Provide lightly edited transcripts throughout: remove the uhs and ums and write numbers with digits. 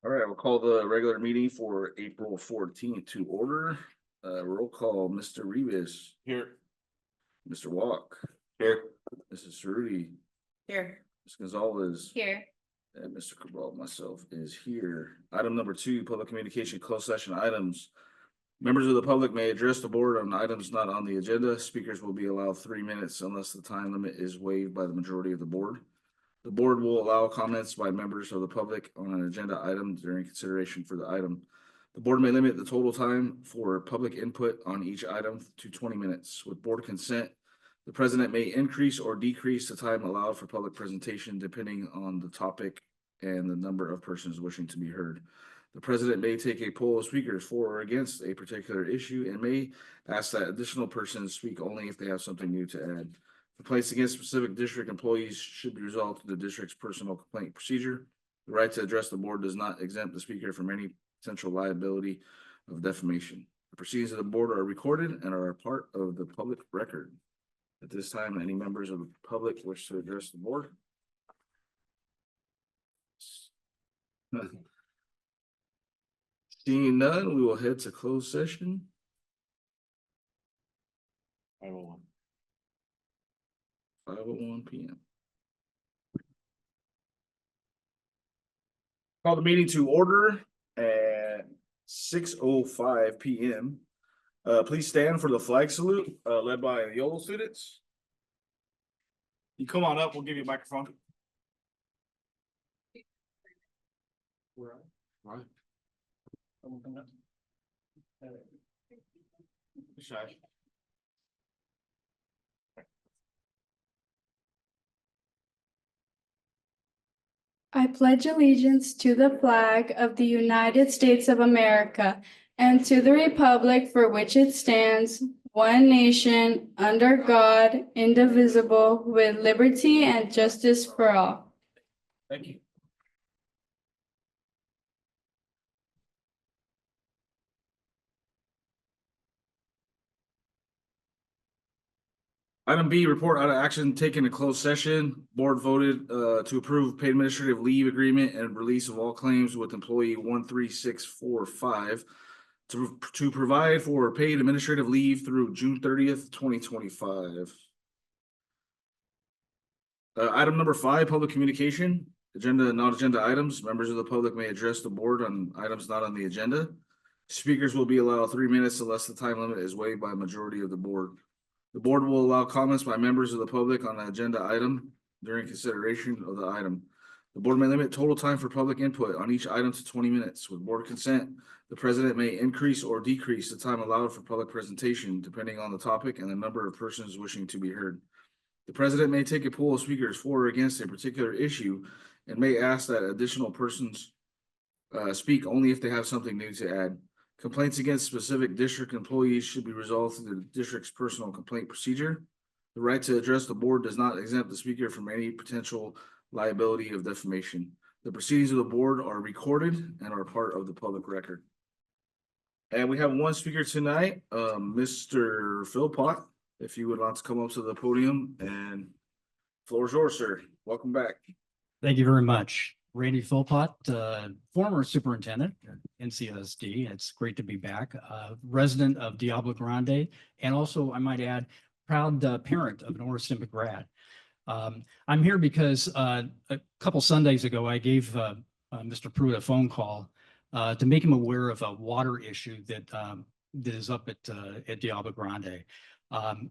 All right, we'll call the regular meeting for April 14th to order. Roll call, Mr. Rivas. Here. Mr. Walk. Here. Mrs. Cerruti. Here. Ms. Gonzalez. Here. And Mr. Cabral, myself, is here. Item number 2, public communication closed session items. Members of the public may address the board on items not on the agenda. Speakers will be allowed 3 minutes unless the time limit is waived by the majority of the board. The board will allow comments by members of the public on an agenda item during consideration for the item. The board may limit the total time for public input on each item to 20 minutes. With board consent, the president may increase or decrease the time allowed for public presentation depending on the topic and the number of persons wishing to be heard. The president may take a poll of speakers for or against a particular issue and may ask that additional persons speak only if they have something new to add. Complaints against specific district employees should be resolved through the district's personal complaint procedure. The right to address the board does not exempt the speaker from any potential liability of defamation. The proceedings of the board are recorded and are a part of the public record. At this time, any members of the public wish to address the board? Seeing none, we will head to closed session. 5:01 p.m. Call the meeting to order at 6:05 p.m. Please stand for the flag salute led by the YOLO students. You come on up, we'll give you a microphone. Right. Shy. I pledge allegiance to the flag of the United States of America and to the republic for which it stands, one nation, under God, indivisible, with liberty and justice for all. Thank you. Item B, report out of action taken in closed session. Board voted to approve paid administrative leave agreement and release of all claims with employee 13645 to provide for paid administrative leave through June 30th, 2025. Item number 5, public communication. Agenda and non-agenda items. Members of the public may address the board on items not on the agenda. Speakers will be allowed 3 minutes unless the time limit is waived by a majority of the board. The board will allow comments by members of the public on the agenda item during consideration of the item. The board may limit total time for public input on each item to 20 minutes. With board consent, the president may increase or decrease the time allowed for public presentation depending on the topic and the number of persons wishing to be heard. The president may take a poll of speakers for or against a particular issue and may ask that additional persons speak only if they have something new to add. Complaints against specific district employees should be resolved through the district's personal complaint procedure. The right to address the board does not exempt the speaker from any potential liability of defamation. The proceedings of the board are recorded and are part of the public record. And we have one speaker tonight, Mr. Philpott. If you would like to come up to the podium, and floor is yours, sir. Welcome back. Thank you very much. Randy Philpott, former superintendent at NCLUSD. It's great to be back. Resident of Diablo Grande, and also, I might add, proud parent of an Orr-Simba grad. I'm here because a couple Sundays ago, I gave Mr. Pruitt a phone call to make him aware of a water issue that is up at Diablo Grande.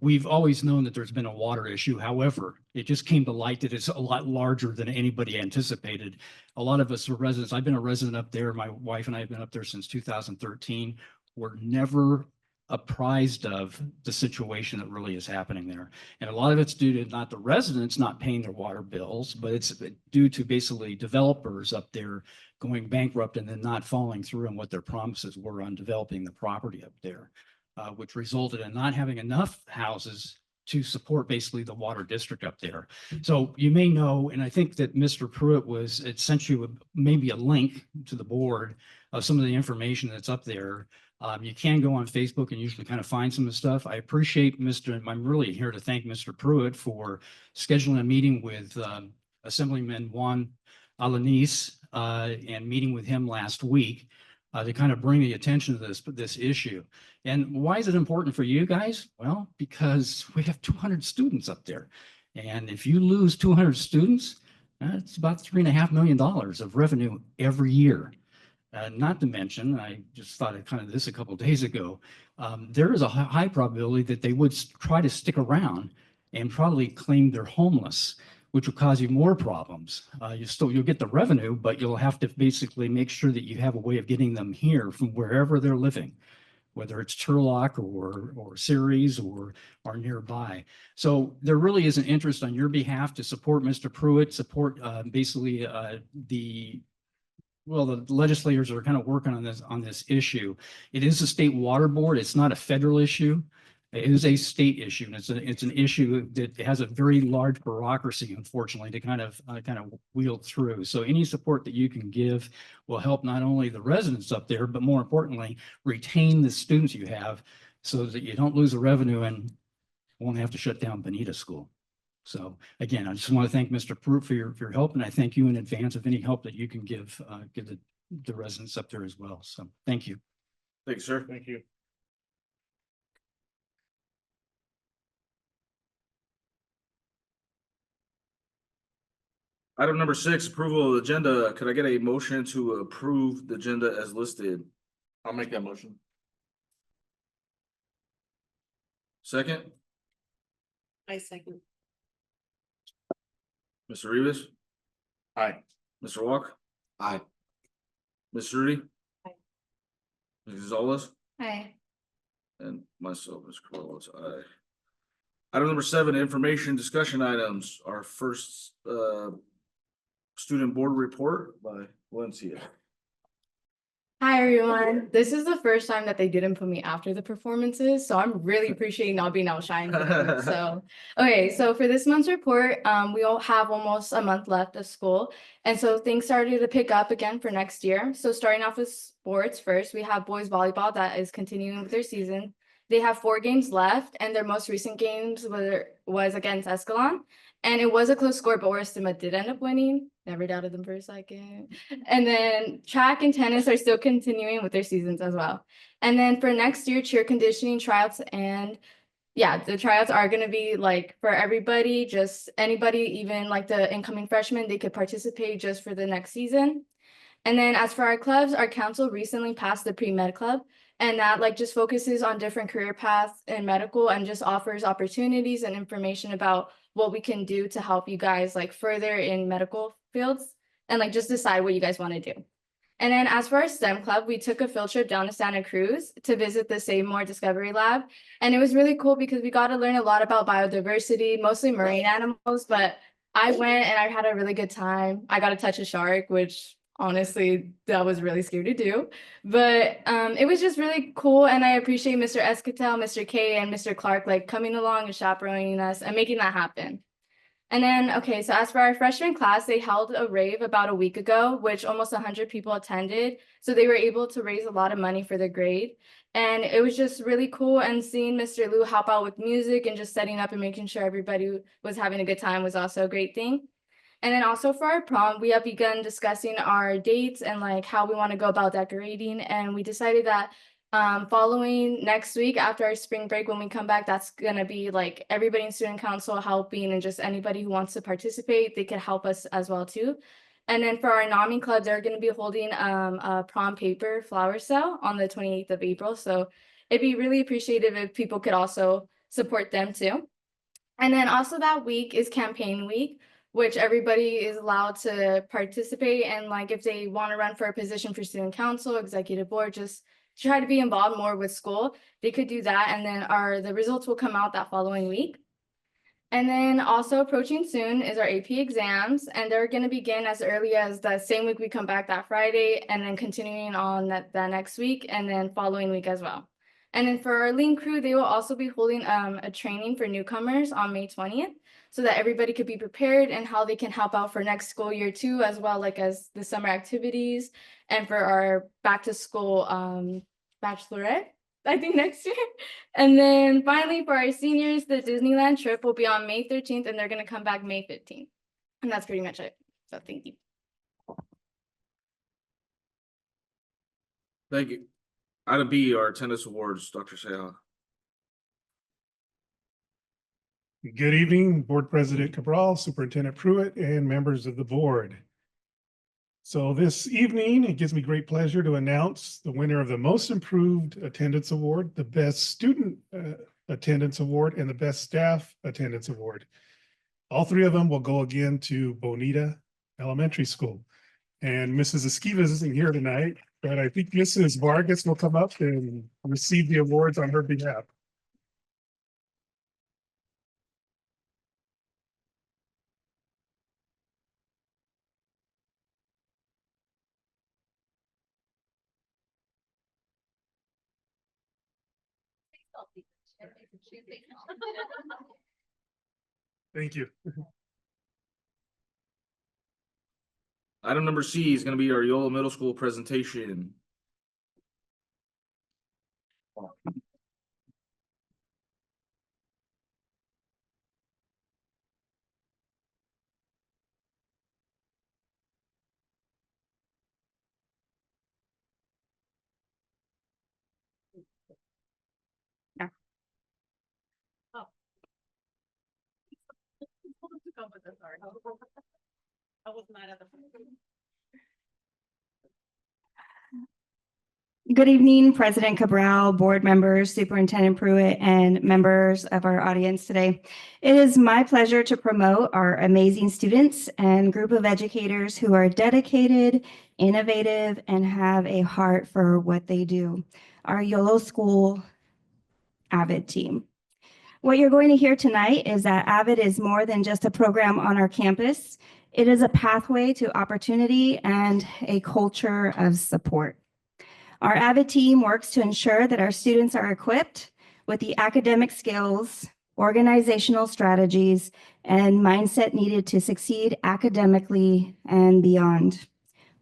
We've always known that there's been a water issue. However, it just came to light that it's a lot larger than anybody anticipated. A lot of us are residents. I've been a resident up there. My wife and I have been up there since 2013. We're never apprised of the situation that really is happening there. And a lot of it's due to not the residents not paying their water bills, but it's due to basically developers up there going bankrupt and then not following through on what their promises were on developing the property up there. Which resulted in not having enough houses to support basically the water district up there. So you may know, and I think that Mr. Pruitt it sent you maybe a link to the board of some of the information that's up there. You can go on Facebook and usually kind of find some of the stuff. I appreciate I'm really here to thank Mr. Pruitt for scheduling a meeting with Assemblyman Juan Alanis and meeting with him last week to kind of bring the attention to this issue. And why is it important for you guys? Well, because we have 200 students up there. And if you lose 200 students, that's about $3.5 million of revenue every year. Not to mention, I just thought of kind of this a couple of days ago, there is a high probability that they would try to stick around and probably claim they're homeless, which will cause you more problems. You'll get the revenue, but you'll have to basically make sure that you have a way of getting them here from wherever they're living, whether it's Turlock or Ceres or nearby. So there really is an interest on your behalf to support Mr. Pruitt, support basically the legislators are kind of working on this issue. It is a state water board. It's not a federal issue. It is a state issue, and it's an issue that has a very large bureaucracy, unfortunately, to kind of wield through. So any support that you can give will help not only the residents up there, but more importantly, retain the students you have, so that you don't lose the revenue and won't have to shut down Bonita School. So again, I just want to thank Mr. Pruitt for your help, and I thank you in advance of any help that you can give the residents up there as well. So thank you. Thank you, sir. Thank you. Item number 6, approval of the agenda. Could I get a motion to approve the agenda as listed? I'll make that motion. Second, I second. Mr. Rivas, Aye. Mr. Walk, Aye. Ms. Rudy. Aye. Mrs. Zolas, Aye. and myself, Ms. Carlos, aye. Item number 7, information discussion items. Our first student board report by Valencia. Hi everyone. This is the first time that they didn't put me after the performances, so I'm really appreciating not being outshined. So, okay, so for this month's report, we all have almost a month left of school, and so things started to pick up again for next year. So starting off with sports first, we have boys volleyball that is continuing with their season. They have 4 games left, and their most recent games was against Escalon. And it was a close score, but Oristema did end up winning. Never doubted them for a second. And then track and tennis are still continuing with their seasons as well. And then for next year, cheer conditioning tryouts, and yeah, the tryouts are going to be like for everybody, just anybody, even like the incoming freshmen, they could participate just for the next season. And then as for our clubs, our council recently passed the pre-med club, and that like just focuses on different career paths in medical and just offers opportunities and information about what we can do to help you guys like further in medical fields and like just decide what you guys want to do. And then as for our STEM club, we took a field trip down to Santa Cruz to visit the Save More Discovery Lab. And it was really cool because we got to learn a lot about biodiversity, mostly marine animals, but I went and I had a really good time. I got to touch a shark, which honestly, that was really scary to do, but it was just really cool. And I appreciate Mr. Escatel, Mr. K, and Mr. Clark like coming along and chaperoning us and making that happen. And then, okay, so as for our freshman class, they held a rave about a week ago, which almost 100 people attended. So they were able to raise a lot of money for their grade. And it was just really cool. And seeing Mr. Liu help out with music and just setting up and making sure everybody was having a good time was also a great thing. And then also for our prom, we have begun discussing our dates and like how we want to go about decorating. And we decided that following next week after our spring break, when we come back, that's going to be like everybody in student council helping, and just anybody who wants to participate, they could help us as well too. And then for our NAMI club, they're going to be holding a prom paper flower sale on the 28th of April. So it'd be really appreciative if people could also support them too. And then also that week is campaign week, which everybody is allowed to participate. And like if they want to run for a position for student council, executive board, just try to be involved more with school, they could do that. And then the results will come out that following week. And then also approaching soon is our AP exams, and they're going to begin as early as the same week we come back that Friday, and then continuing on that next week, and then following week as well. And then for our lean crew, they will also be holding a training for newcomers on May 20th, so that everybody could be prepared and how they can help out for next school year too, as well like as the summer activities and for our back to school bachelorette, I think next year. And then finally for our seniors, the Disneyland trip will be on May 13th and they're going to come back May 15th. And that's pretty much it. So thank you. Thank you. Item B, our attendance awards, Dr. Seha. Good evening, Board President Cabral, Superintendent Pruitt, and members of the board. So this evening, it gives me great pleasure to announce the winner of the Most Improved Attendance Award, the Best Student Attendance Award, and the Best Staff Attendance Award. All three of them will go again to Bonita Elementary School. And Mrs. Esquivas isn't here tonight, but I think Mrs. Vargas will come up and receive the awards on her behalf. Thank you. Item number C is gonna be our YOLO Middle School presentation. I was not at the. Good evening, President Cabral, board members, Superintendent Pruitt, and members of our audience today. It is my pleasure to promote our amazing students and group of educators who are dedicated, innovative, and have a heart for what they do. Our YOLO School AVID team. What you're going to hear tonight is that AVID is more than just a program on our campus. It is a pathway to opportunity and a culture of support. Our AVID team works to ensure that our students are equipped with the academic skills, organizational strategies, and mindset needed to succeed academically and beyond.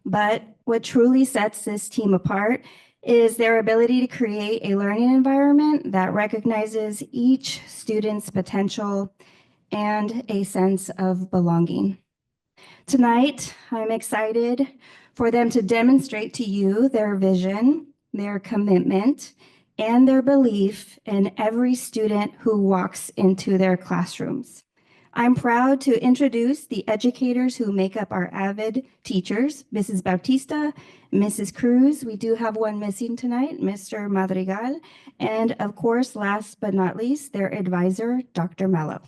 But what truly sets this team apart is their ability to create a learning environment that recognizes each student's potential and a sense of belonging. Tonight, I'm excited for them to demonstrate to you their vision, their commitment, and their belief in every student who walks into their classrooms. I'm proud to introduce the educators who make up our AVID teachers, Mrs. Bautista, Mrs. Cruz. We do have one missing tonight, Mr. Madrigal, and of course, last but not least, their advisor, Dr. Mello.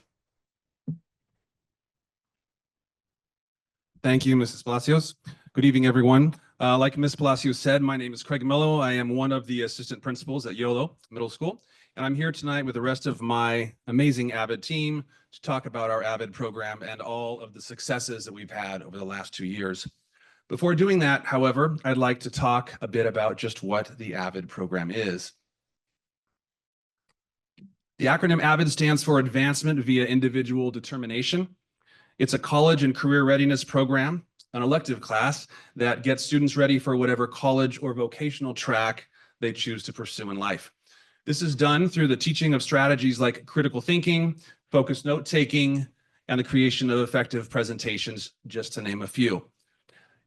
Thank you, Mrs. Palacios. Good evening, everyone. Like Ms. Palacios said, my name is Craig Mello. I am one of the assistant principals at YOLO Middle School, and I'm here tonight with the rest of my amazing AVID team to talk about our AVID program and all of the successes that we've had over the last 2 years. Before doing that, however, I'd like to talk a bit about just what the AVID program is. The acronym AVID stands for Advancement via Individual Determination. It's a college and career readiness program, an elective class that gets students ready for whatever college or vocational track they choose to pursue in life. This is done through the teaching of strategies like critical thinking, focused note-taking, and the creation of effective presentations, just to name a few.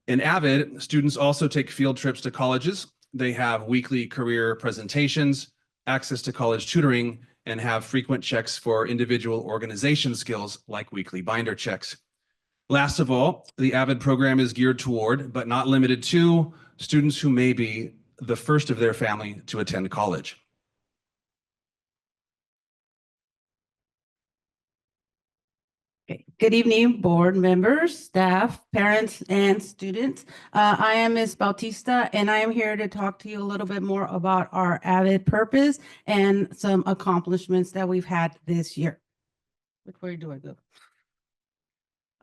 In AVID, students also take field trips to colleges. They have weekly career presentations, access to college tutoring, and have frequent checks for individual organization skills like weekly binder checks. Last of all, the AVID program is geared toward, but not limited to, students who may be the first of their family to attend college. Okay. Good evening, board members, staff, parents, and students. I am Ms. Bautista, and I am here to talk to you a little bit more about our AVID purpose and some accomplishments that we've had this year. Which way do I go?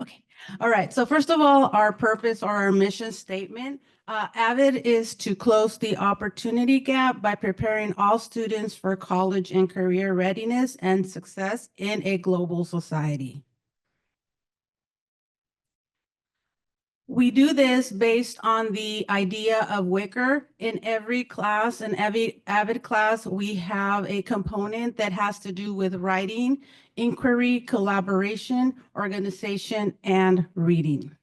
Okay. All right. So first of all, our purpose or our mission statement, AVID is to close the opportunity gap by preparing all students for college and career readiness and success in a global society. We do this based on the idea of Wicker. In every class, in every AVID class, we have a component that has to do with writing, inquiry, collaboration, organization, and reading.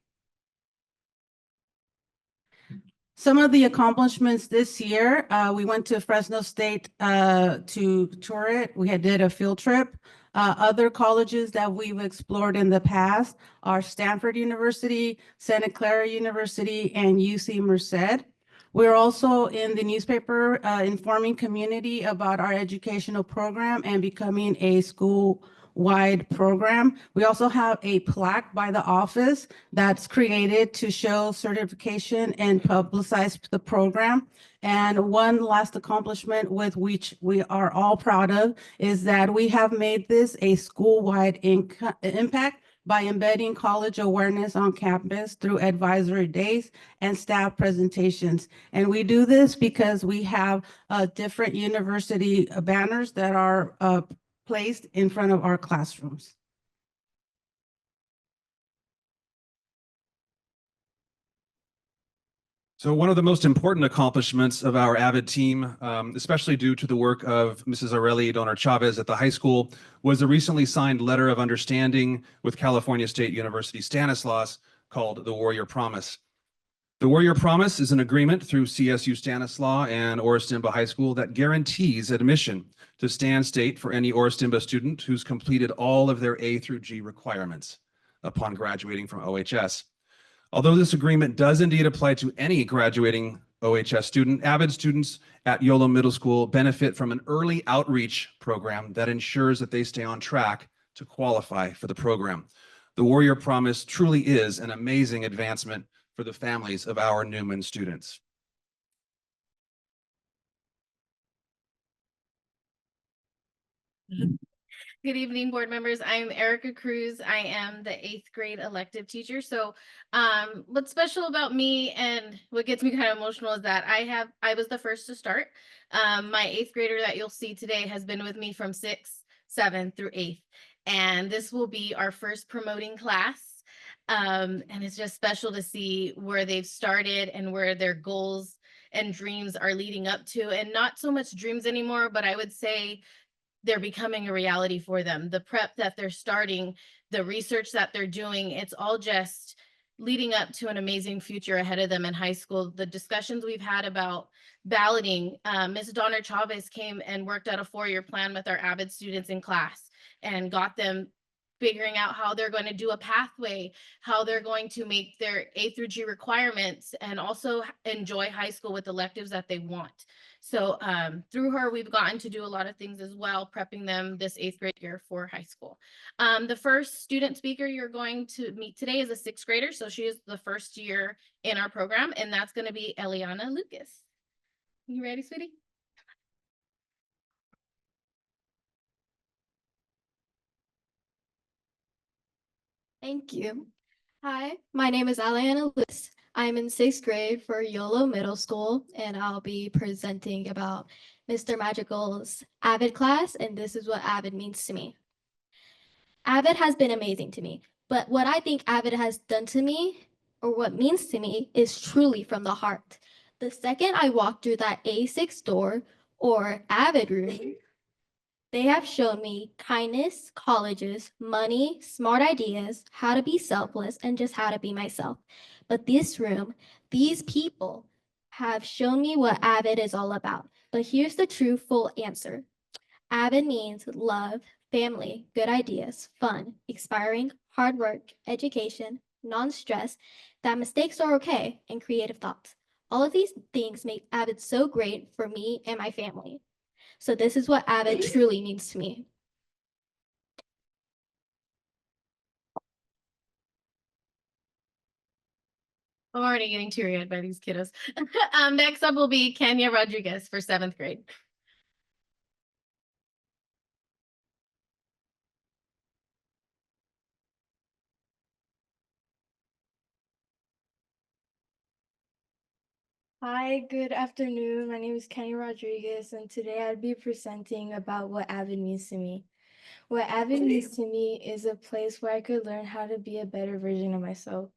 Some of the accomplishments this year, we went to Fresno State to tour it. We did a field trip. Other colleges that we've explored in the past are Stanford University, Santa Clara University, and UC Merced. We're also in the newspaper informing community about our educational program and becoming a school-wide program. We also have a plaque by the office that's created to show certification and publicize the program. And one last accomplishment with which we are all proud of is that we have made this a school-wide impact by embedding college awareness on campus through advisory days and staff presentations. And we do this because we have different university banners that are placed in front of our classrooms. So one of the most important accomplishments of our AVID team, especially due to the work of Mrs. Aurelia Donor Chavez at the high school, was the recently signed letter of understanding with California State University Stanislaus called the Warrior Promise. The Warrior Promise is an agreement through CSU Stanislaus and Oristimba High School that guarantees admission to Stan State for any Oristimba student who's completed all of their A through G requirements upon graduating from OHS. Although this agreement does indeed apply to any graduating OHS student, AVID students at Yolo Middle School benefit from an early outreach program that ensures that they stay on track to qualify for the program. The Warrior Promise truly is an amazing advancement for the families of our Newman students. Good evening, board members. I'm Erica Cruz. I am the 8th grade elective teacher. So what's special about me and what gets me kind of emotional is that I was the first to start. My 8th grader that you'll see today has been with me from 6th, 7th through 8th. And this will be our first promoting class. And it's just special to see where they've started and where their goals and dreams are leading up to. And not so much dreams anymore, but I would say they're becoming a reality for them. The prep that they're starting, the research that they're doing, it's all just leading up to an amazing future ahead of them in high school. The discussions we've had about balloting, Ms. Donner Chavez came and worked out a 4-year plan with our AVID students in class and got them figuring out how they're going to do a pathway, how they're going to make their A through G requirements, and also enjoy high school with electives that they want. So through her, we've gotten to do a lot of things as well, prepping them this 8th grade year for high school. The first student speaker you're going to meet today is a 6th grader. So she is the first year in our program, and that's going to be Eliana Lucas. You ready, sweetie? Thank you. Hi, my name is Aliana Lewis. I'm in 6th grade for YOLO Middle School, and I'll be presenting about Mr. Magical's AVID class, and this is what AVID means to me. AVID has been amazing to me, but what I think AVID has done to me, or what means to me, is truly from the heart. The second I walk through that A6 door or AVID room, they have shown me kindness, colleges, money, smart ideas, how to be selfless, and just how to be myself. But this room, these people have shown me what AVID is all about. But here's the true full answer. AVID means love, family, good ideas, fun, inspiring, hard work, education, non-stress, that mistakes are okay, and creative thoughts. All of these things make AVID so great for me and my family. So this is what AVID truly means to me. I'm already getting teary-eyed by these kiddos. Next up will be Kenya Rodriguez for 7th grade. Hi, good afternoon. My name is Kenny Rodriguez, and today I'd be presenting about what AVID means to me. What AVID means to me is a place where I could learn how to be a better version of myself.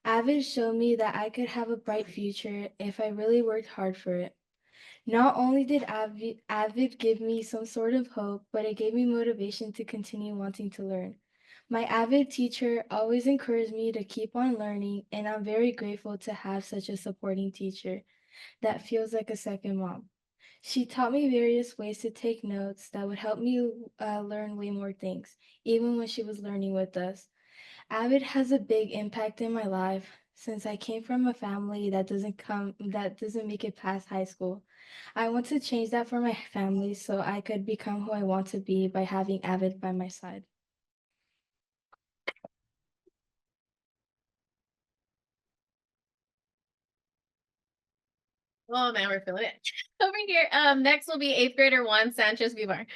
AVID showed me that I could have a bright future if I really worked hard for it. Not only did AVID give me some sort of hope, but it gave me motivation to continue wanting to learn. My avid teacher always encouraged me to keep on learning, and I'm very grateful to have such a supporting teacher that feels like a second mom. She taught me various ways to take notes that would help me learn way more things, even when she was learning with us. Avid has a big impact in my life since I came from a family that doesn't make it past high school. I want to change that for my family so I could become who I want to be by having Avid by my side. Oh man, we're feeling it. Over here, next will be eighth grader Juan Sanchez Vivar.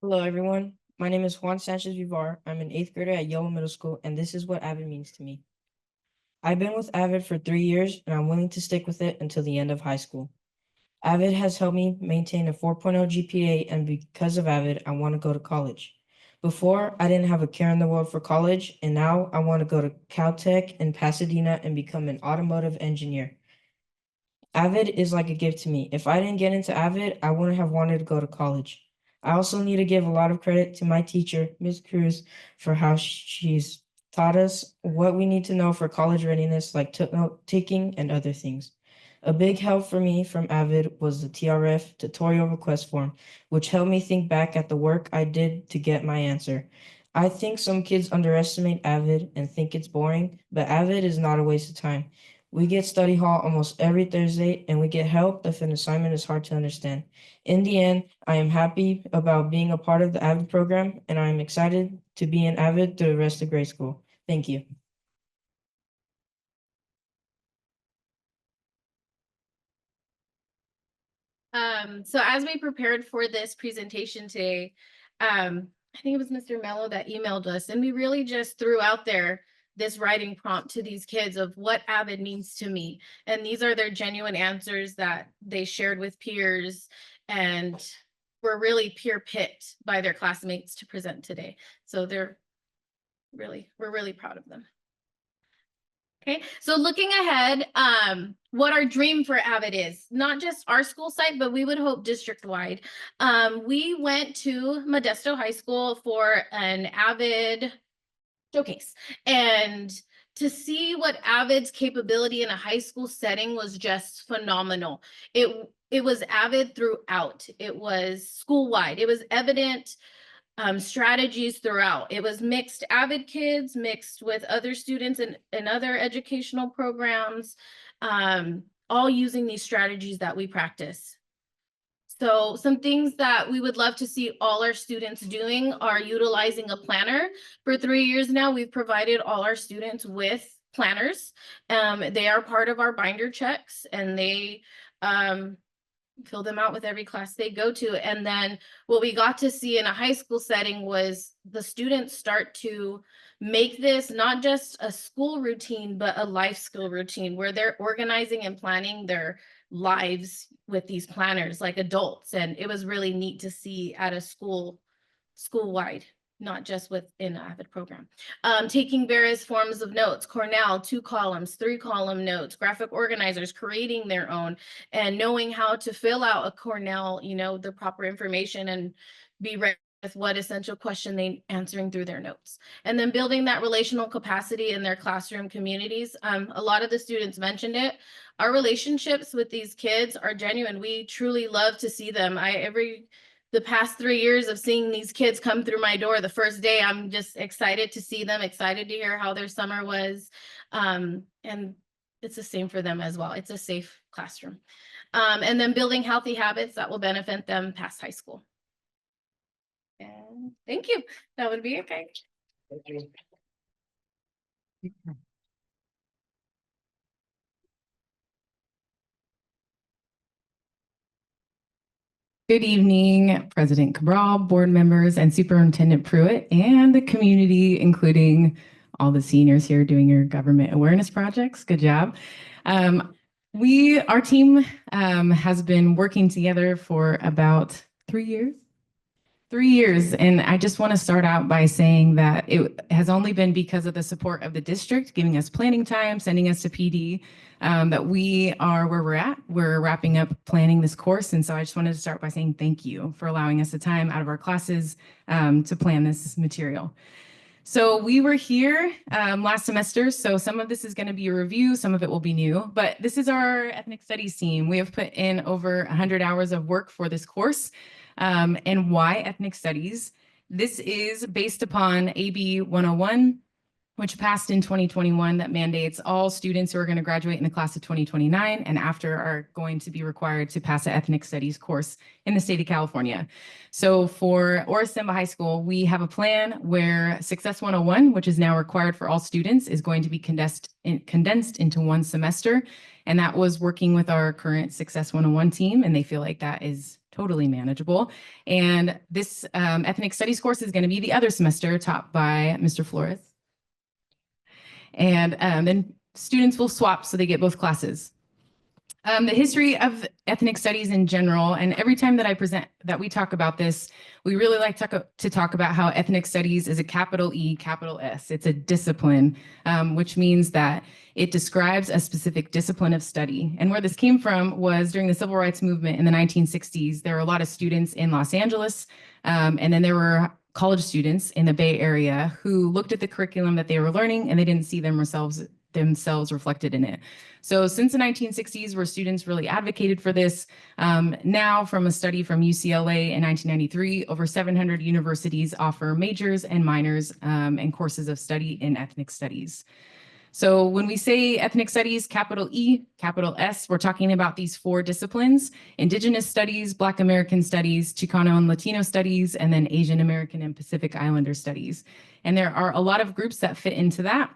Hello, everyone. My name is Juan Sanchez Vivar. I'm an eighth grader at Yellow Middle School, and this is what Avid means to me. I've been with Avid for 3 years, and I'm willing to stick with it until the end of high school. Avid has helped me maintain a 4.0 GPA, and because of Avid, I want to go to college. Before, I didn't have a care in the world for college, and now I want to go to Caltech in Pasadena and become an automotive engineer. Avid is like a gift to me. If I didn't get into Avid, I wouldn't have wanted to go to college. I also need to give a lot of credit to my teacher, Ms. Cruz, for how she's taught us what we need to know for college readiness, like note taking and other things. A big help for me from Avid was the TRF tutorial request form, which helped me think back at the work I did to get my answer. I think some kids underestimate Avid and think it's boring, but Avid is not a waste of time. We get study hall almost every Thursday, and we get help if an assignment is hard to understand. In the end, I am happy about being a part of the AVID program, and I am excited to be in AVID through the rest of grade school. Thank you. So as we prepared for this presentation today, I think it was Mr. Mello that emailed us, and we really just threw out there this writing prompt to these kids of what Avid means to me. And these are their genuine answers that they shared with peers and were really peer picked by their classmates to present today. So we're really proud of them. Okay, so looking ahead, what our dream for Avid is, not just our school site, but we would hope district-wide. We went to Modesto High School for an Avid showcase, and to see what Avid's capability in a high school setting was just phenomenal. It was Avid throughout. It was school-wide. It was evident strategies throughout. It was mixed Avid kids, mixed with other students in other educational programs, all using these strategies that we practice. So some things that we would love to see all our students doing are utilizing a planner. For 3 years now, we've provided all our students with planners. They are part of our binder checks, and they fill them out with every class they go to. And then what we got to see in a high school setting was the students start to make this not just a school routine, but a life skill routine where they're organizing and planning their lives with these planners like adults. And it was really neat to see at a school-wide, not just within an AVID program. Taking various forms of notes, Cornell, 2 columns, 3 column notes, graphic organizers, creating their own, and knowing how to fill out a Cornell, the proper information and be ready with what essential question they answering through their notes. And then building that relational capacity in their classroom communities. A lot of the students mentioned it. Our relationships with these kids are genuine. We truly love to see them. The past 3 years of seeing these kids come through my door, the first day, I'm just excited to see them, excited to hear how their summer was. And it's the same for them as well. It's a safe classroom. And then building healthy habits that will benefit them past high school. And thank you. That would be okay. Thank you. Good evening, President Cabral, board members, and Superintendent Pruitt, and the community, including all the seniors here doing your government awareness projects. Good job. Our team has been working together for about 3 years. 3 years. And I just want to start out by saying that it has only been because of the support of the district, giving us planning time, sending us to PD, that we are where we're at. We're wrapping up planning this course. And so I just wanted to start by saying thank you for allowing us the time out of our classes to plan this material. So we were here last semester, so some of this is going to be a review, some of it will be new, but this is our ethnic studies team. We have put in over 100 hours of work for this course. And why ethnic studies? This is based upon AB 101, which passed in 2021, that mandates all students who are going to graduate in the class of 2029 and after are going to be required to pass an ethnic studies course in the state of California. So for Orisamba High School, we have a plan where Success 101, which is now required for all students, is going to be condensed into one semester. And that was working with our current Success 101 team, and they feel like that is totally manageable. And this ethnic studies course is going to be the other semester taught by Mr. Flores. And then students will swap so they get both classes. The history of ethnic studies in general, and every time that we talk about this, we really like to talk about how ethnic studies is a capital E, capital S. It's a discipline, which means that it describes a specific discipline of study. And where this came from was during the civil rights movement in the 1960s. There were a lot of students in Los Angeles, and then there were college students in the Bay Area who looked at the curriculum that they were learning and they didn't see themselves reflected in it. So since the 1960s, where students really advocated for this, now from a study from UCLA in 1993, over 700 universities offer majors and minors and courses of study in ethnic studies. So when we say ethnic studies, capital E, capital S, we're talking about these 4 disciplines: Indigenous studies, Black American studies, Chicano and Latino studies, and then Asian American and Pacific Islander studies. And there are a lot of groups that fit into that,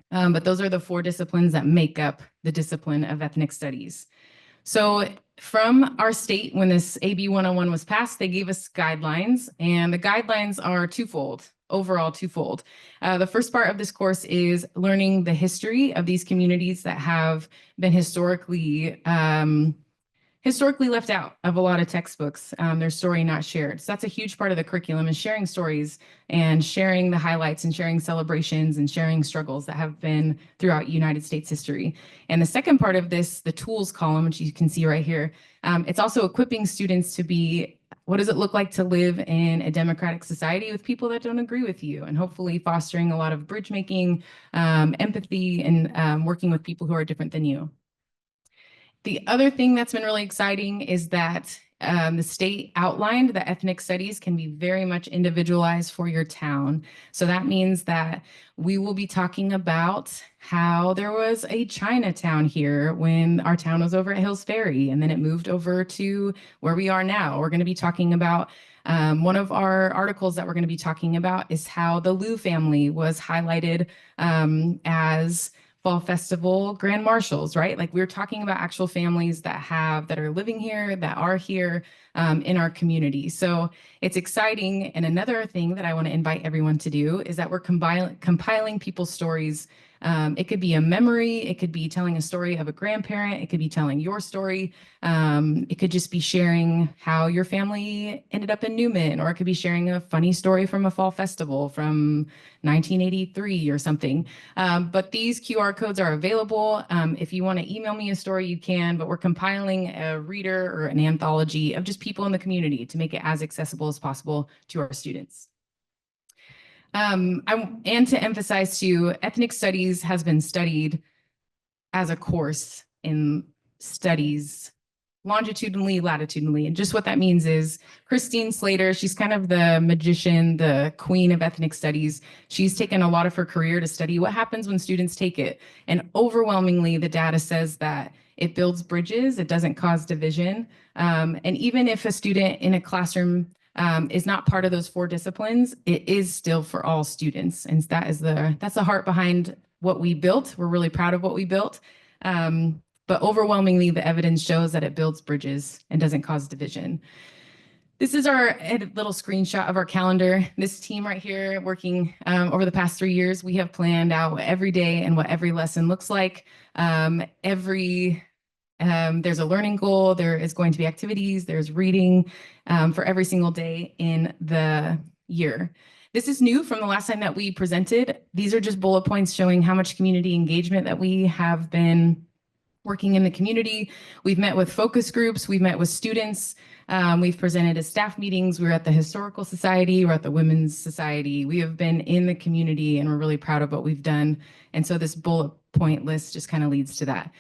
but those are the 4 disciplines that make up the discipline of ethnic studies. So from our state, when this AB 101 was passed, they gave us guidelines, and the guidelines are overall twofold. The first part of this course is learning the history of these communities that have been historically left out of a lot of textbooks, their story not shared. So that's a huge part of the curriculum, is sharing stories and sharing the highlights and sharing celebrations and sharing struggles that have been throughout United States history. And the second part of this, the tools column, which you can see right here, it's also equipping students to be, what does it look like to live in a democratic society with people that don't agree with you, and hopefully fostering a lot of bridge making, empathy, and working with people who are different than you. The other thing that's been really exciting is that the state outlined that ethnic studies can be very much individualized for your town. So that means that we will be talking about how there was a Chinatown here when our town was over at Hills Ferry, and then it moved over to where we are now. We're going to be talking about one of our articles that we're going to be talking about is how the Liu family was highlighted as Fall Festival Grand Marshals, right? Like, we're talking about actual families that are living here, that are here in our community. So it's exciting. And another thing that I want to invite everyone to do is that we're compiling people's stories. It could be a memory, it could be telling a story of a grandparent, it could be telling your story. It could just be sharing how your family ended up in Newman, or it could be sharing a funny story from a fall festival from 1983 or something. But these QR codes are available. If you want to email me a story, you can, but we're compiling a reader or an anthology of just people in the community to make it as accessible as possible to our students. And to emphasize too, ethnic studies has been studied as a course in studies longitudinally, latitudinally. And just what that means is Christine Slater, she's kind of the magician, the queen of ethnic studies. She's taken a lot of her career to study what happens when students take it. And overwhelmingly, the data says that it builds bridges, it doesn't cause division. And even if a student in a classroom is not part of those 4 disciplines, it is still for all students. And that's the heart behind what we built. We're really proud of what we built. But overwhelmingly, the evidence shows that it builds bridges and doesn't cause division. This is our little screenshot of our calendar. This team right here working over the past 3 years, we have planned out what every day and what every lesson looks like. Every There's a learning goal, there is going to be activities, there's reading for every single day in the year. This is new from the last time that we presented. These are just bullet points showing how much community engagement that we have been working in the community. We've met with focus groups, we've met with students, we've presented at staff meetings, we were at the Historical Society, we're at the Women's Society. We have been in the community and we're really proud of what we've done. And so this bullet point list just kind of leads to that.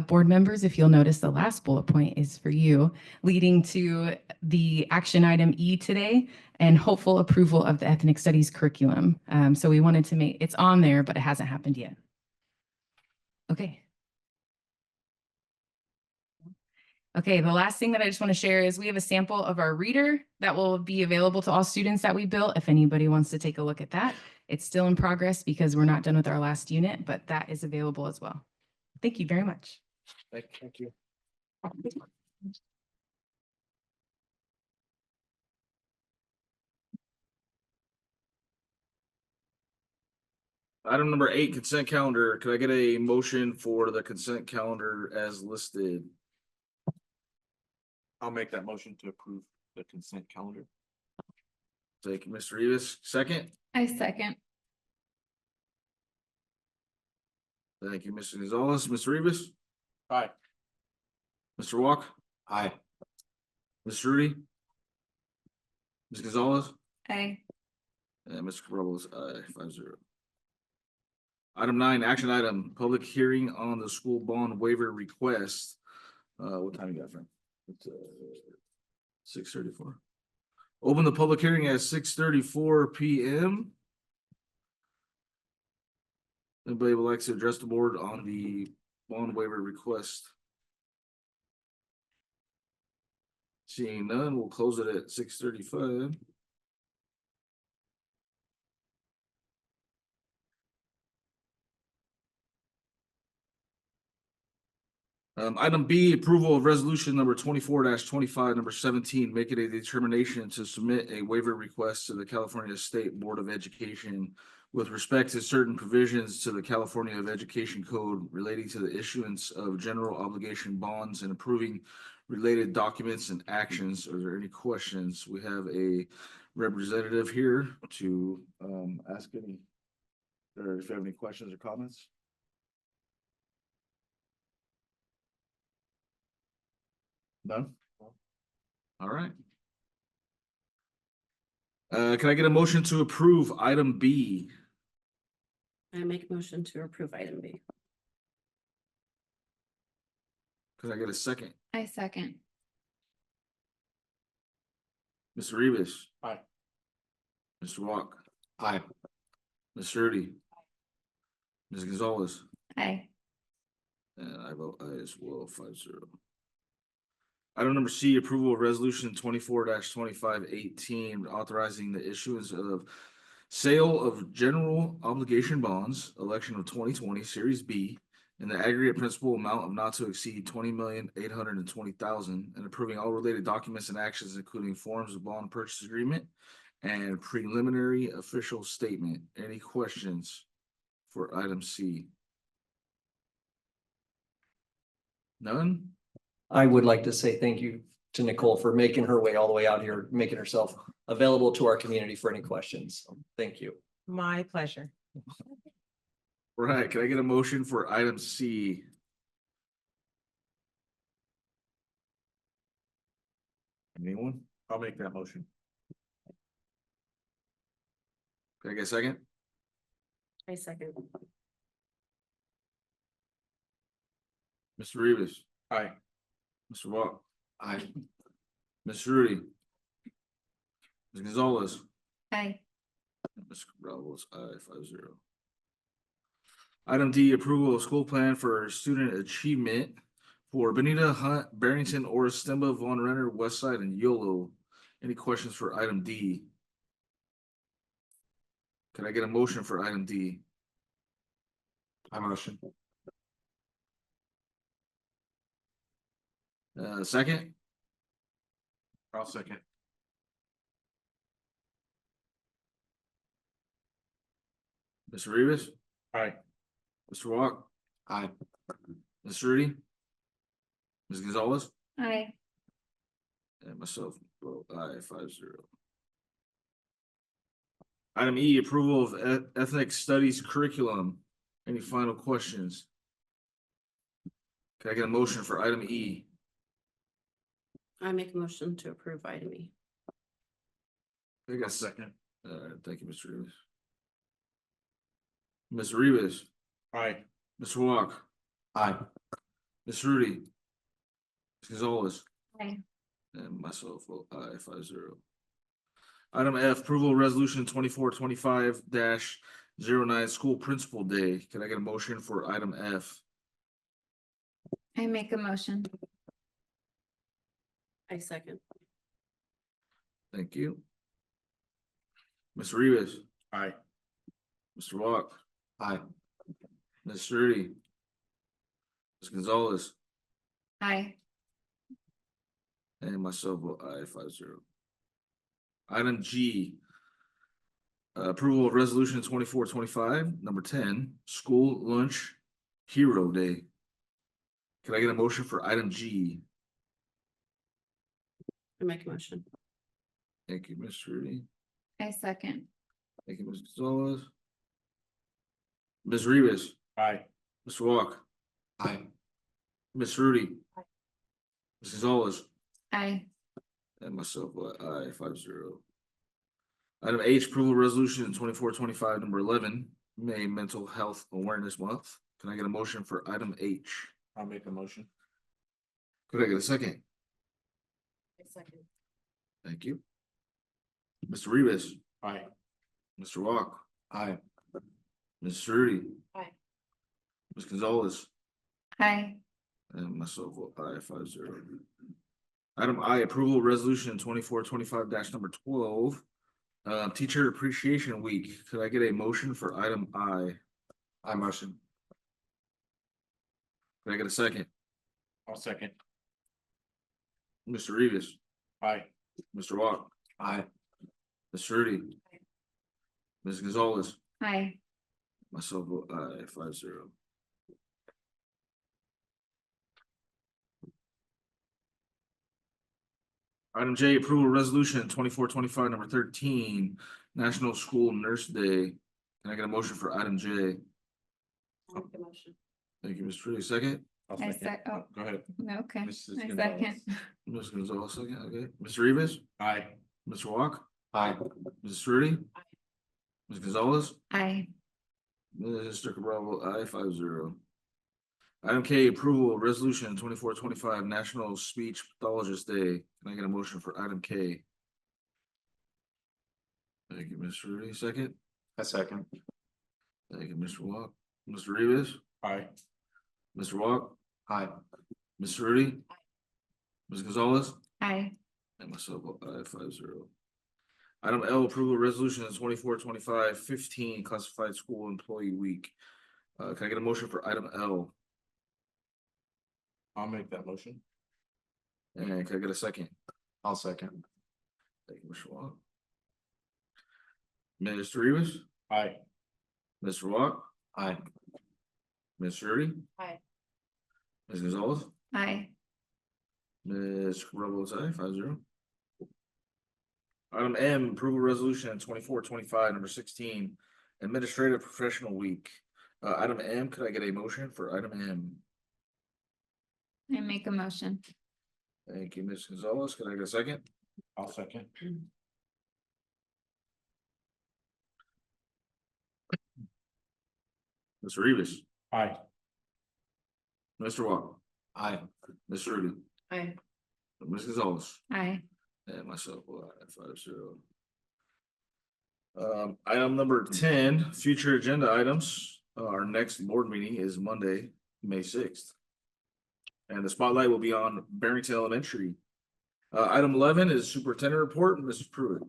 Board members, if you'll notice, the last bullet point is for you, leading to the action item E today and hopeful approval of the ethnic studies curriculum. So we wanted to make, it's on there, but it hasn't happened yet. Okay. Okay, the last thing that I just want to share is we have a sample of our reader that will be available to all students that we built. If anybody wants to take a look at that, it's still in progress because we're not done with our last unit, but that is available as well. Thank you very much. Thank you. Item number 8, consent calendar. Could I get a motion for the consent calendar as listed? I'll make that motion to approve the consent calendar. Thank you, Mr. Rivas. Second. I second. Thank you, Mr. Gonzalez. Mr. Rivas. Aye. Mr. Walk. Aye. Mr. Rudy. Ms. Gonzalez. Aye. And Mr. Cabral is aye, 5-0. Item 9, action item, public hearing on the school bond waiver request. What time you got, friend? It's 6:34. Open the public hearing at 6:34 PM. Anybody would like to address the board on the bond waiver request? Seeing none, we'll close it at 6:35. Item B, approval of resolution number 24-25, number 17, making a determination to submit a waiver request to the California State Board of Education with respect to certain provisions to the California of Education Code relating to the issuance of general obligation bonds and approving related documents and actions. Are there any questions? We have a representative here to ask any, or if you have any questions or comments. None? All right. Can I get a motion to approve item B? I make a motion to approve item B. Can I get a second? I second. Mr. Rivas. Aye. Mr. Walk. Aye. Ms. Rudy. Ms. Gonzalez. Aye. And I vote aye as well, 5-0. Item number C, approval of resolution 24-2518, authorizing the issuance of sale of general obligation bonds, election of 2020, Series B, in the aggregate principal amount of not to exceed $20,820,000, and approving all related documents and actions, including forms of bond purchase agreement and preliminary official statement. Any questions for item C? None? I would like to say thank you to Nicole for making her way all the way out here, making herself available to our community for any questions. So, thank you. My pleasure. Right, can I get a motion for item C? Anyone? I'll make that motion. Can I get a second? I second. Mr. Rivas. Aye. Mr. Walk. Aye. Ms. Rudy. Ms. Gonzalez. Aye. Mr. Cabral is aye, 5-0. Item D, approval of school plan for student achievement for Benita Hunt, Barrington, Oris, Stemba, Von Renner, Westside, and YOLO. Any questions for item D? Can I get a motion for item D? I motion. Second? I'll second. Mr. Rivas? Aye. Mr. Walk? Aye. Ms. Rudy? Ms. Gonzalez, Aye. and myself vote aye, 5-0. Item E, approval of ethnic studies curriculum. Any final questions? Can I get a motion for item E? I make a motion to approve item E. I got a second. Thank you, Mr. Rivas. Ms. Rivas, Aye. Mr. Walk, Aye. Ms. Rudy, Ms. Gonzalez, Aye. and myself vote aye, 5-0. Item F, approval of resolution 2425-09 school principal day. Can I get a motion for item F? I make a motion. I second. Thank you. Ms. Rivas, Aye. Mr. Walk, Aye. Ms. Rudy, Ms. Gonzalez, Aye. and myself vote aye, 5-0. Item G, approval of resolution 2425, number 10, school lunch hero day. Can I get a motion for item G? I make a motion. Thank you, Ms. Rudy. I second. Thank you, Ms. Gonzalez. Ms. Rivas, Aye. Mr. Walk, Aye. Ms. Rudy, Ms. Gonzalez, Aye. and myself vote aye, 5-0. Item H, approval resolution 2425, number 11, May Mental Health Awareness Month. Can I get a motion for item H? I'll make a motion. Could I get a second? I second. Thank you. Mr. Rivas, Aye. Mr. Walk, Aye. Ms. Rudy, Aye. Ms. Gonzalez, Aye. and myself vote aye, 5-0. Item I, approval resolution 2425 number 12, Teacher Appreciation Week. Could I get a motion for item I? I motion. Could I get a second? I'll second. Mr. Rivas, Aye. Mr. Walk, Aye. Ms. Rudy, Ms. Gonzalez, Aye. myself vote aye, 5-0. Item J, approval resolution 2425 number 13, National School Nurse Day. Can I get a motion for item J? I make a motion. Thank you, Ms. Rudy. Second, I'll I second. sec, oh, Go ahead. okay. Mrs. I Gonzalez. second. Ms. Gonzalez, second, okay. Mr. Rivas, Aye. Mr. Walk, Aye. Mrs. Rudy, Ms. Gonzalez, Aye. Mr. Cabral, aye, 5-0. Item K, approval of resolution 2425 National Speech Pathologist Day. Can I get a motion for item K? Thank you, Mr. Rudy. Second, I second. thank you, Mr. Walk. Mr. Rivas, Aye. Mr. Walk, Aye. Ms. Rudy, Ms. Gonzalez, Aye. and myself, aye, 5-0. Item L, approval of resolution 2425 15 Classified School Employee Week. Can I get a motion for item L? I'll make that motion. And can I get a second? I'll second. Thank you, Mr. Walk. Mr. Rivas, Aye. Mr. Walk, Aye. Ms. Rudy, Aye. Ms. Gonzalez, Aye. Ms. Rebels, aye, 5-0. Item M, approval resolution 2425 number 16, Administrative Professional Week. Item M, could I get a motion for item M? I make a motion. Thank you, Ms. Gonzalez. Can I get a second? I'll second. Mr. Rivas, Aye. Mr. Walk, Aye. Ms. Rudy, Aye. Ms. Gonzalez, Aye. and myself, aye, 5-0. Item number 10, future agenda items. Our next board meeting is Monday, May 6th. And the spotlight will be on Barrington Elementary. Item 11 is superintendent report, Mrs. Pruitt.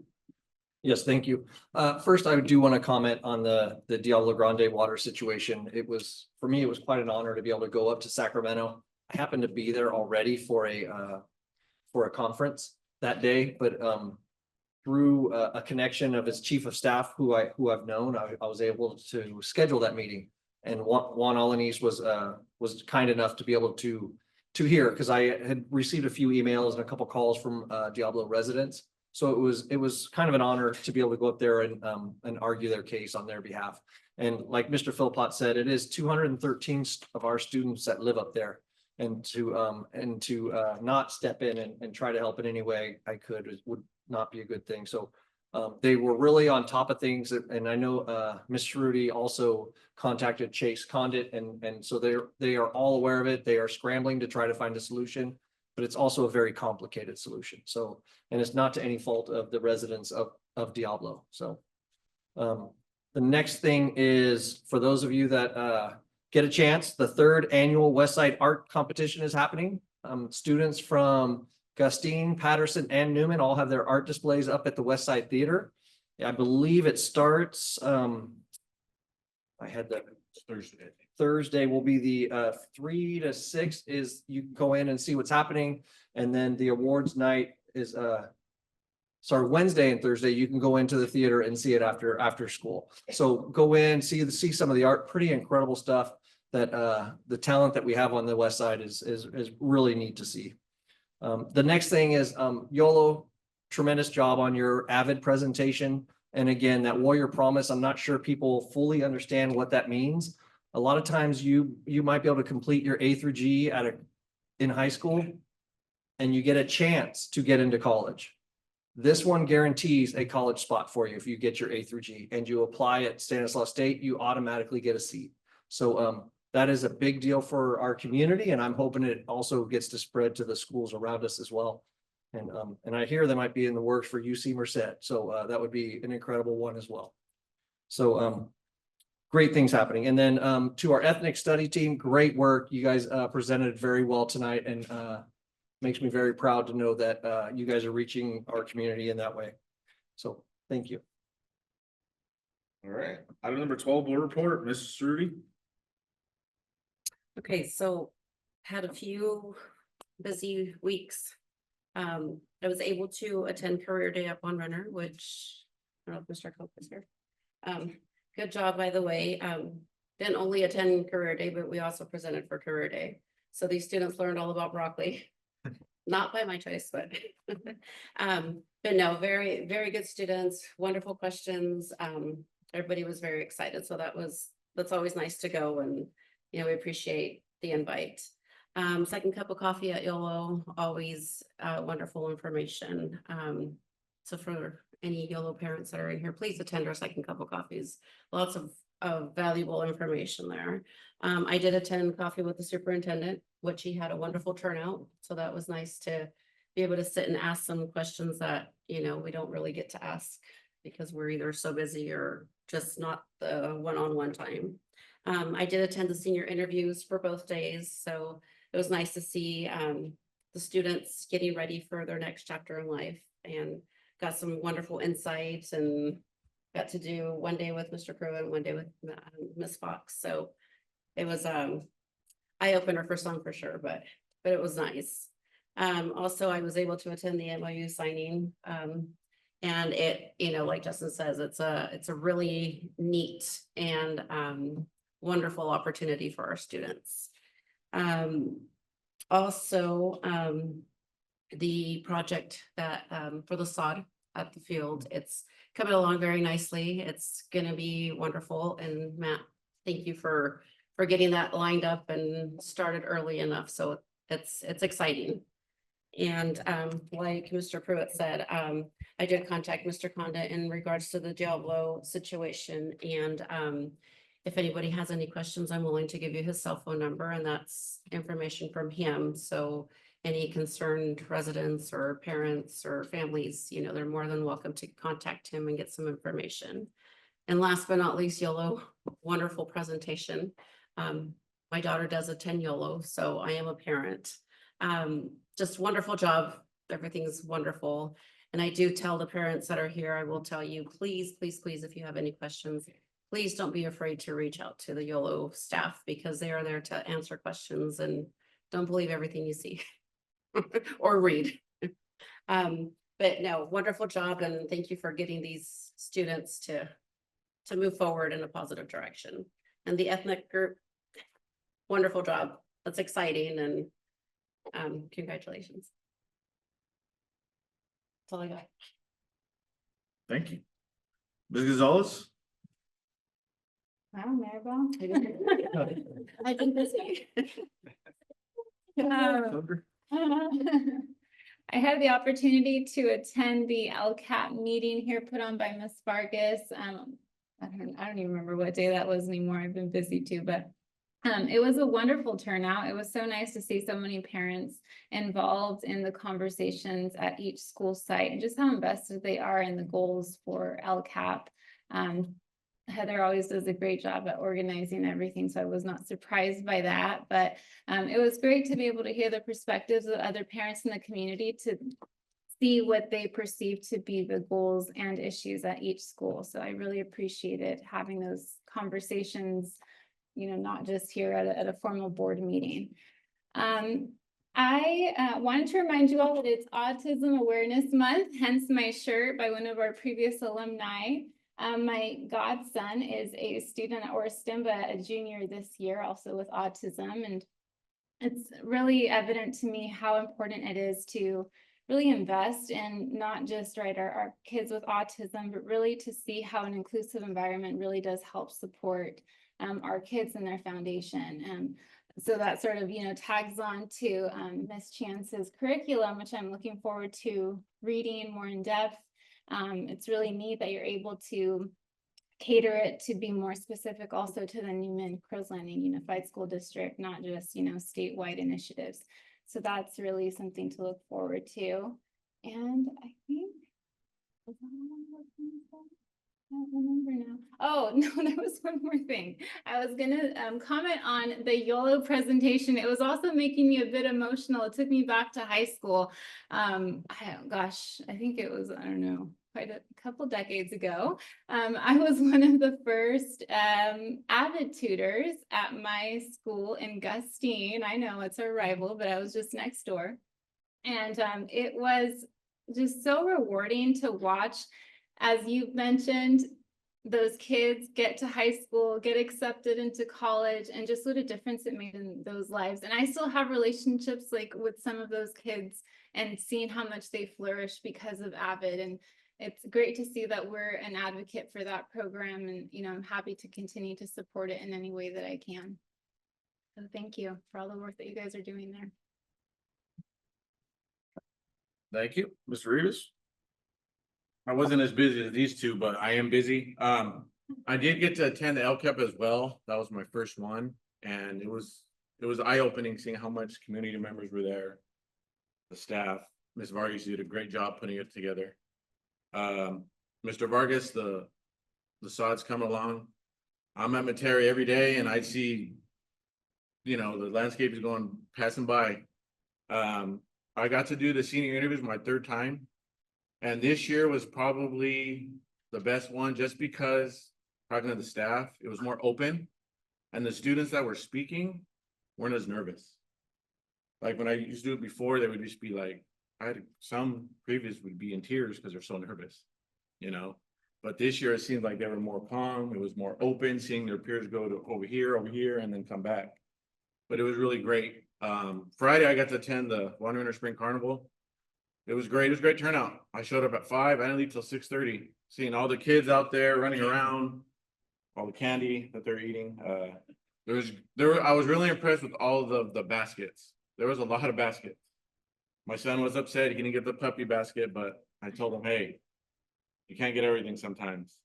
Yes, thank you. First, I do want to comment on the Diablo Grande water situation. It was, for me, it was quite an honor to be able to go up to Sacramento. I happened to be there already for a conference that day, but through a connection of his chief of staff who I've known, I was able to schedule that meeting. And Juan Alanis was kind enough to be able to to here, because I had received a few emails and a couple calls from Diablo residents. So it was kind of an honor to be able to go up there and argue their case on their behalf. And like Mr. Philpott said, it is 213 of our students that live up there. And to not step in and try to help in any way I could would not be a good thing. So they were really on top of things, and I know Ms. Rudy also contacted Chase Condit, and so they are all aware of it. They are scrambling to try to find a solution, but it's also a very complicated solution. So, and it's not to any fault of the residents of Diablo. So the next thing is, for those of you that get a chance, the 3rd annual Westside Art Competition is happening. Students from Gustine, Patterson, and Newman all have their art displays up at the Westside Theater. I believe it starts, I had the Thursday will be the 3 to 6 is you can go in and see what's happening. And then the awards night is Wednesday and Thursday, you can go into the theater and see it after school. So go in, see some of the art, pretty incredible stuff that the talent that we have on the West Side is really neat to see. The next thing is YOLO, tremendous job on your AVID presentation. And again, that Warrior Promise, I'm not sure people fully understand what that means. A lot of times you might be able to complete your A through G in high school and you get a chance to get into college. This one guarantees a college spot for you. If you get your A through G and you apply at Stanislaus State, you automatically get a seat. So that is a big deal for our community, and I'm hoping it also gets to spread to the schools around us as well. And I hear they might be in the works for UC Merced, so that would be an incredible one as well. So great things happening. And then to our ethnic study team, great work. You guys presented very well tonight, and makes me very proud to know that you guys are reaching our community in that way. So thank you. All right, item number 12, board report, Mrs. Rudy. Okay, so had a few busy weeks. I was able to attend Career Day up on Runner, which I don't know if Mr. Cope is here. Good job, by the way. Didn't only attend Career Day, but we also presented for Career Day. So these students learned all about broccoli. Not by my choice, but no, very, very good students, wonderful questions. Everybody was very excited. So that's always nice to go, and we appreciate the invite. Second cup of coffee at YOLO, always wonderful information. So for any YOLO parents that are in here, please attend our second cup of coffees. Lots of valuable information there. I did attend coffee with the superintendent, which he had a wonderful turnout. So that was nice to be able to sit and ask some questions that, we don't really get to ask because we're either so busy or just not the one-on-one time. I did attend the senior interviews for both days. So it was nice to see the students getting ready for their next chapter in life, and got some wonderful insights, and got to do one day with Mr. Pruitt and one day with Miss Fox. So it was eye opener for some for sure, but it was nice. Also, I was able to attend the MOU signing, and it, like Justin says, it's a really neat and wonderful opportunity for our students. Also, the project that for the sod at the field, it's coming along very nicely. It's going to be wonderful. And Matt, thank you for getting that lined up and started early enough. So it's exciting. And like Mr. Pruitt said, I did contact Mr. Condit in regards to the Diablo situation. And if anybody has any questions, I'm willing to give you his cell phone number, and that's information from him. So any concerned residents or parents or families, they're more than welcome to contact him and get some information. And last but not least, YOLO, wonderful presentation. My daughter does attend YOLO, so I am a parent. Just wonderful job. Everything's wonderful. And I do tell the parents that are here, I will tell you, please, please, please, if you have any questions, please don't be afraid to reach out to the YOLO staff, because they are there to answer questions, and don't believe everything you see or read. But no, wonderful job. And thank you for getting these students to move forward in a positive direction. And the ethnic group, wonderful job. That's exciting. And Congratulations. That's all I got. Thank you. Ms. Gonzalez? Wow, Maribel. I've been busy. I had the opportunity to attend the LCAP meeting here put on by Ms. Vargas. I don't even remember what day that was anymore. I've been busy too, but it was a wonderful turnout. It was so nice to see so many parents involved in the conversations at each school site and just how invested they are in the goals for LCAP. Heather always does a great job at organizing everything, so I was not surprised by that. But it was great to be able to hear the perspectives of other parents in the community to see what they perceive to be the goals and issues at each school. So I really appreciated having those conversations, you know, not just here at a formal board meeting. I wanted to remind you all that it's Autism Awareness Month, hence my shirt by one of our previous alumni. My godson is a student at Oristimba, a junior this year, also with autism. And it's really evident to me how important it is to really invest in not just our kids with autism, but really to see how an inclusive environment really does help support our kids and their foundation. So that sort of, you know, tags on to Ms. Chance's curriculum, which I'm looking forward to reading more in depth. It's really neat that you're able to cater it to be more specific also to the Newman Crows Landing Unified School District, not just, you know, statewide initiatives. So that's really something to look forward to. And I think, was that all I was gonna say? I don't remember now. Oh, no, there was one more thing. I was gonna comment on the YOLO presentation. It was also making me a bit emotional. It took me back to high school. Gosh, I think it was, I don't know, quite a couple decades ago. I was one of the first AVID tutors at my school in Gustine. I know it's a rival, but I was just next door. And it was just so rewarding to watch, as you mentioned, those kids get to high school, get accepted into college, and just what a difference it made in those lives. And I still have relationships like with some of those kids and seeing how much they flourish because of AVID. And it's great to see that we're an advocate for that program. And, you know, I'm happy to continue to support it in any way that I can. So thank you for all the work that you guys are doing there. Thank you. Mr. Rivas? I wasn't as busy as these two, but I am busy. I did get to attend the LCAP as well. That was my first one. And it was eye-opening seeing how much community members were there. The staff, Ms. Vargas did a great job putting it together. Mr. Vargas, the sod's coming along. I'm at Metairie every day and I see, you know, the landscape is passing by. I got to do the senior interviews my third time. And this year was probably the best one just because talking to the staff, it was more open and the students that were speaking weren't as nervous. Like when I used to do it before, they would just be like, I had some previous would be in tears because they're so nervous, you know. But this year it seemed like they were more calm. It was more open, seeing their peers go to over here, and then come back. But it was really great. Friday I got to attend the Winter Spring Carnival. It was great. It was a great turnout. I showed up at 5. I didn't leave till 6:30. Seeing all the kids out there running around, all the candy that they're eating. I was really impressed with all of the baskets. There was a lot of baskets. My son was upset he didn't get the puppy basket, but I told him, hey, you can't get everything sometimes.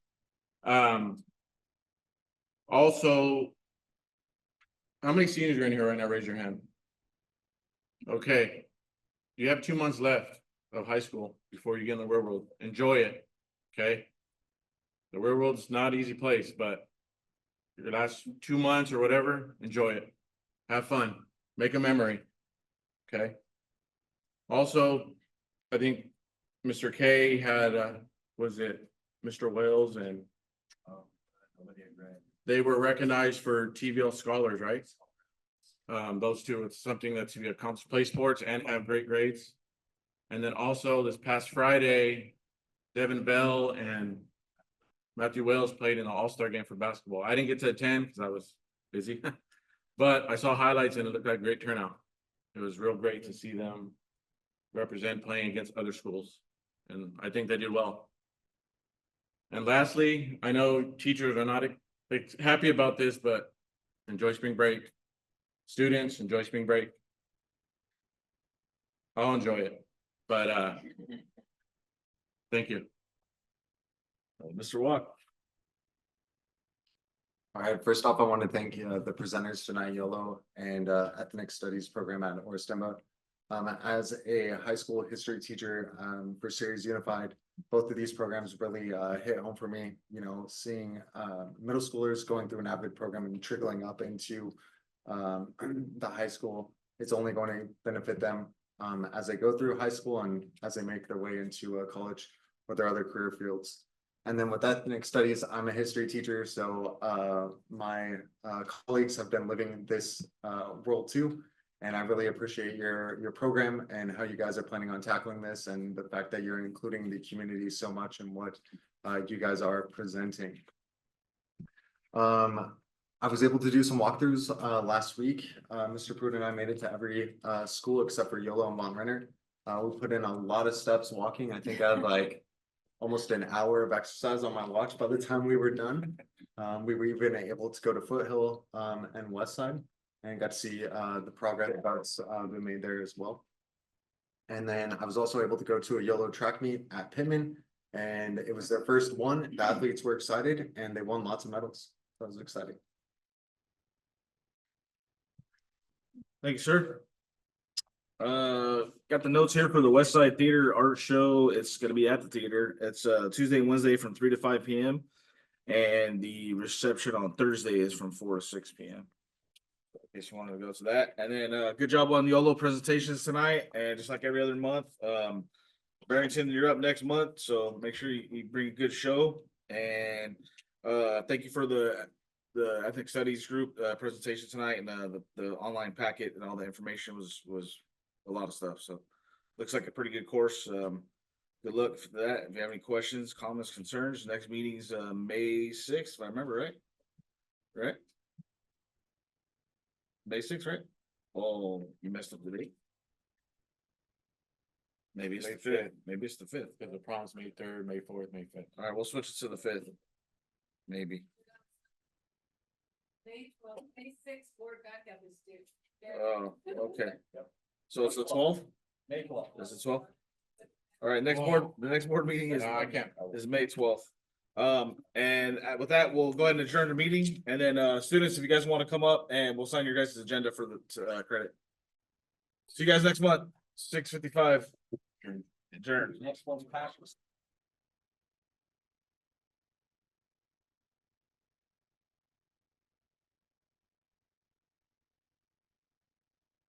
Also, how many seniors are in here right now? Raise your hand. Okay. You have 2 months left of high school before you get in the real world. Enjoy it. Okay. The real world's not an easy place, but your last 2 months or whatever, enjoy it. Have fun. Make a memory. Okay. Also, I think Mr. K had, was it Mr. Wales and they were recognized for TVL scholars, right? Those two, it's something that to be accomplished, play sports and have great grades. And then also this past Friday, Devin Bell and Matthew Wales played in the All-Star game for basketball. I didn't get to attend because I was busy, but I saw highlights and it looked like a great turnout. It was real great to see them represent playing against other schools, and I think they did well. And lastly, I know teachers are not happy about this, but enjoy spring break. Students, enjoy spring break. I'll enjoy it, but thank you. Mr. Watt. All right, first off, I want to thank the presenters tonight, Yolo and Ethnic Studies program at Orstema. As a high school history teacher for Series Unified, both of these programs really hit home for me. You know, seeing middle schoolers going through an AVID program and trickling up into the high school, it's only going to benefit them as they go through high school and as they make their way into college or their other career fields. And then with ethnic studies, I'm a history teacher, so my colleagues have been living this world too. And I really appreciate your program and how you guys are planning on tackling this, and the fact that you're including the community so much in what you guys are presenting. I was able to do some walkthroughs last week. Mr. Pruitt and I made it to every school except for Yolo and Von Renner. We put in a lot of steps walking. I think I had like almost an hour of exercise on my watch by the time we were done. We were even able to go to Foothill and West Side and got to see the progress that's been made there as well. And then I was also able to go to a YOLO track meet at Pittman, and it was their first one. The athletes were excited and they won lots of medals. That was exciting. Thank you, sir. Got the notes here for the West Side Theater Art Show. It's gonna be at the theater. It's Tuesday and Wednesday from 3 to 5 p.m. And the reception on Thursday is from 4 to 6 p.m. In case you wanted to go to that. And then good job on the YOLO presentations tonight. And just like every other month, Barrington, you're up next month, so make sure you bring a good show. And thank you for the ethnic studies group presentation tonight, and the online packet and all the information was a lot of stuff. So looks like a pretty good course. Good luck for that. If you have any questions, comments, concerns, next meeting's May 6th, if I remember right. Right? May 6th, right? Oh, you messed up the date. Maybe it's the 5th. Maybe it's the 5th. Because the prom's May 3rd, May 4th, May 5th. All right, we'll switch it to the 5th. Maybe. May 12th, May 6th, board backup is due. Oh, okay. So it's the 12th? May 12th. Is it 12th? All right, the next board meeting is No, I can't. is May 12th. And with that, we'll go ahead and adjourn the meeting. And then students, if you guys want to come up, and we'll sign your guys' agenda for the credit. See you guys next month, 6:55. Adjourn. Next one's passes.